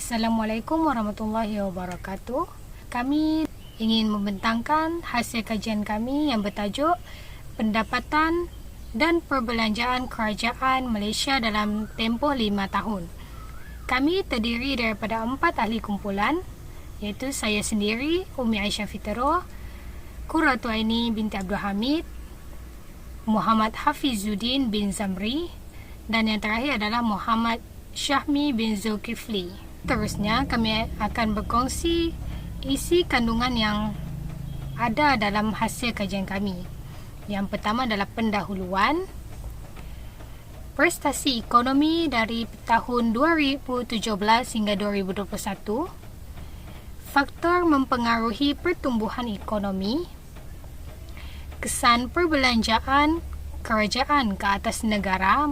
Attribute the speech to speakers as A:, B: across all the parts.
A: Assalamualaikum warahmatullahi wabarakatuh. Kami ingin membentangkan hasil kajian kami yang bertajuk Pendapatan dan Perbelanjaan Kerajaan Malaysia dalam tempoh 5 tahun. Kami terdiri daripada 4 ahli kumpulan, iaitu saya sendiri, Umi Aisyah Fitero, Qurratu Aini binti Abdul Hamid, Muhammad Hafizuddin bin Zamri, dan yang terakhir adalah Muhammad Syahmi bin Zulkifli. Terusnya, kami akan berkongsi isi kandungan yang ada dalam hasil kajian kami. Yang pertama adalah pendahuluan, prestasi ekonomi dari tahun 2017 hingga 2021, faktor mempengaruhi pertumbuhan ekonomi, kesan perbelanjaan kerajaan ke atas negara,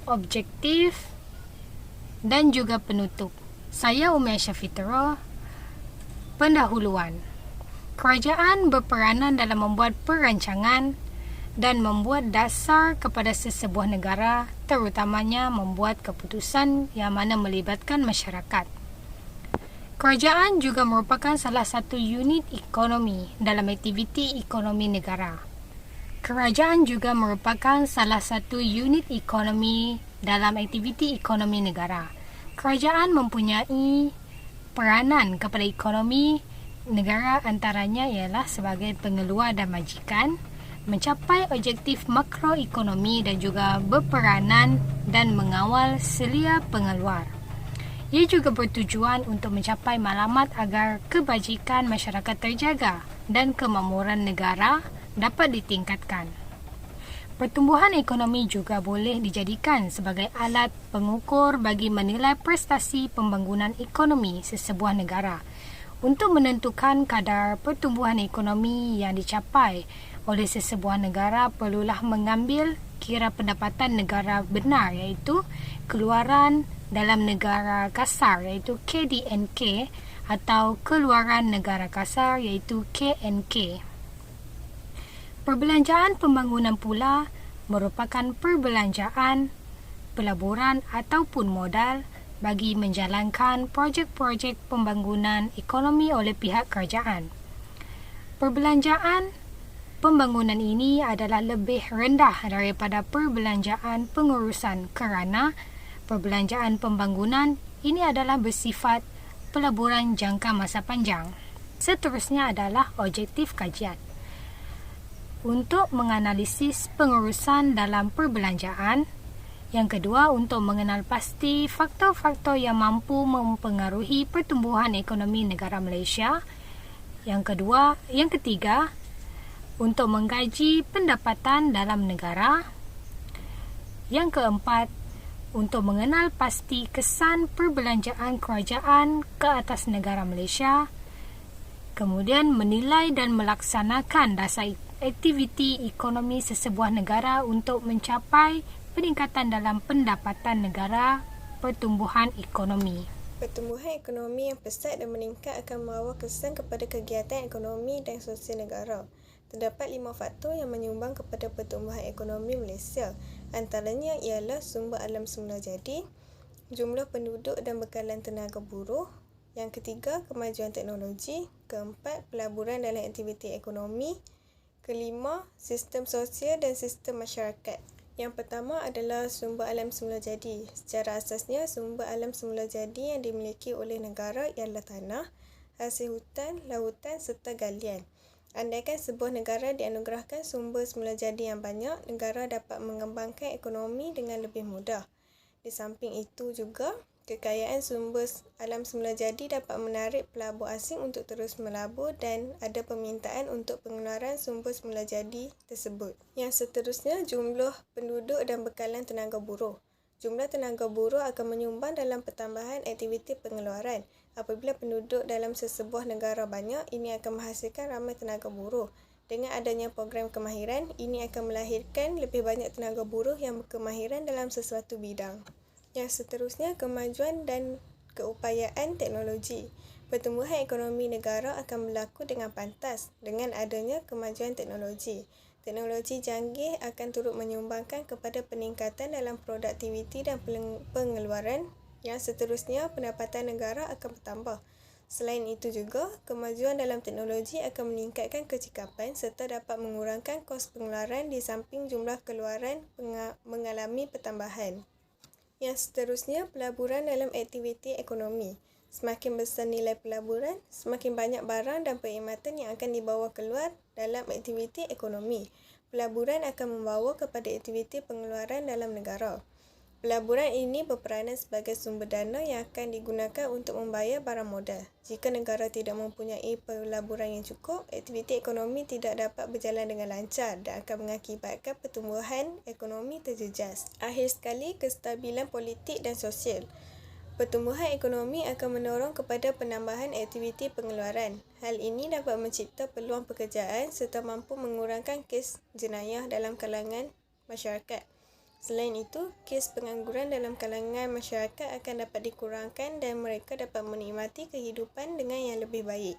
A: objektif dan juga penutup. Saya Umi Aisyah Fitero. Pendahuluan. Kerajaan berperanan dalam membuat perancangan dan membuat dasar kepada sesebuah negara, terutamanya membuat keputusan yang mana melibatkan masyarakat. Kerajaan juga merupakan salah satu unit ekonomi dalam aktiviti ekonomi negara. Kerajaan juga merupakan salah satu unit ekonomi dalam aktiviti ekonomi negara. Kerajaan mempunyai peranan kepada ekonomi negara, antaranya ialah sebagai pengeluar dan majikan, mencapai objektif makroekonomi dan juga berperanan dan mengawal selia pengeluar. Ia juga bertujuan untuk mencapai matlamat agar kebajikan masyarakat terjaga dan kemakmuran negara dapat ditingkatkan. Pertumbuhan ekonomi juga boleh dijadikan sebagai alat pengukur bagi menilai prestasi pembangunan ekonomi sesebuah negara. Untuk menentukan kadar pertumbuhan ekonomi yang dicapai oleh sesebuah negara, perlulah mengambil kira pendapatan negara benar, iaitu keluaran dalam negara kasar, iaitu KDNK, atau keluaran negara kasar, iaitu KNK. Perbelanjaan pembangunan pula merupakan perbelanjaan, pelaburan ataupun modal bagi menjalankan projek-projek pembangunan ekonomi oleh pihak kerajaan. Perbelanjaan pembangunan ini adalah lebih rendah daripada perbelanjaan pengurusan kerana perbelanjaan pembangunan ini adalah bersifat pelaburan jangka masa panjang. Seterusnya adalah objektif kajian. Untuk menganalisis pengurusan dalam perbelanjaan. Yang kedua, untuk mengenal pasti faktor-faktor yang mampu mempengaruhi pertumbuhan ekonomi negara Malaysia. Yang ketiga, untuk mengkaji pendapatan dalam negara. Yang keempat, untuk mengenal pasti kesan perbelanjaan kerajaan ke atas negara Malaysia. Kemudian menilai dan melaksanakan dasar aktiviti ekonomi sesebuah negara untuk mencapai peningkatan dalam pendapatan negara, pertumbuhan ekonomi.
B: Pertumbuhan ekonomi yang pesat dan meningkat akan membawa kesan kepada kegiatan ekonomi dan sosial negara. Terdapat 5 faktor yang menyumbang kepada pertumbuhan ekonomi Malaysia. Antaranya ialah sumber alam semula jadi, jumlah penduduk dan bekalan tenaga buruh. Yang ketiga, kemajuan teknologi. Keempat, pelaburan dalam aktiviti ekonomi. Kelima, sistem sosial dan sistem masyarakat. Yang pertama adalah sumber alam semula jadi. Secara asasnya, sumber alam semula jadi yang dimiliki oleh negara ialah tanah, hasil hutan, lautan serta galian. Andaikan sebuah negara dianugerahkan sumber semula jadi yang banyak, negara dapat mengembangkan ekonomi dengan lebih mudah. Di samping itu juga, kekayaan sumber alam semula jadi dapat menarik pelabur asing untuk terus melabur dan ada permintaan untuk pengeluaran sumber semula jadi tersebut. Yang seterusnya, jumlah penduduk dan bekalan tenaga buruh. Jumlah tenaga buruh akan menyumbang dalam pertambahan aktiviti pengeluaran. Apabila penduduk dalam sesebuah negara banyak, ini akan menghasilkan ramai tenaga buruh. Dengan adanya program kemahiran, ini akan melahirkan lebih banyak tenaga buruh yang berkemahiran dalam sesuatu bidang. Yang seterusnya, kemajuan dan keupayaan teknologi. Pertumbuhan ekonomi negara akan berlaku dengan pantas dengan adanya kemajuan teknologi. Teknologi canggih akan turut menyumbangkan kepada peningkatan dalam produktiviti dan pengeluaran Yang seterusnya, pendapatan negara akan bertambah. Selain itu juga, kemajuan dalam teknologi akan meningkatkan kecekapan serta dapat mengurangkan kos pengeluaran di samping jumlah keluaran mengalami pertambahan. Yang seterusnya, pelaburan dalam aktiviti ekonomi. Semakin besar nilai pelaburan, semakin banyak barang dan perkhidmatan yang akan dibawa keluar dalam aktiviti ekonomi. Pelaburan akan membawa kepada aktiviti pengeluaran dalam negara. Pelaburan ini berperanan sebagai sumber dana yang akan digunakan untuk membayar barang modal. Jika negara tidak mempunyai pelaburan yang cukup, aktiviti ekonomi tidak dapat berjalan dengan lancar dan akan mengakibatkan pertumbuhan ekonomi terjejas. Akhir sekali, kestabilan politik dan sosial. Pertumbuhan ekonomi akan mendorong kepada penambahan aktiviti pengeluaran. Hal ini dapat mencipta peluang pekerjaan serta mampu mengurangkan kes jenayah dalam kalangan masyarakat. Selain itu, kes pengangguran dalam kalangan masyarakat akan dapat dikurangkan dan mereka dapat menikmati kehidupan dengan yang lebih baik.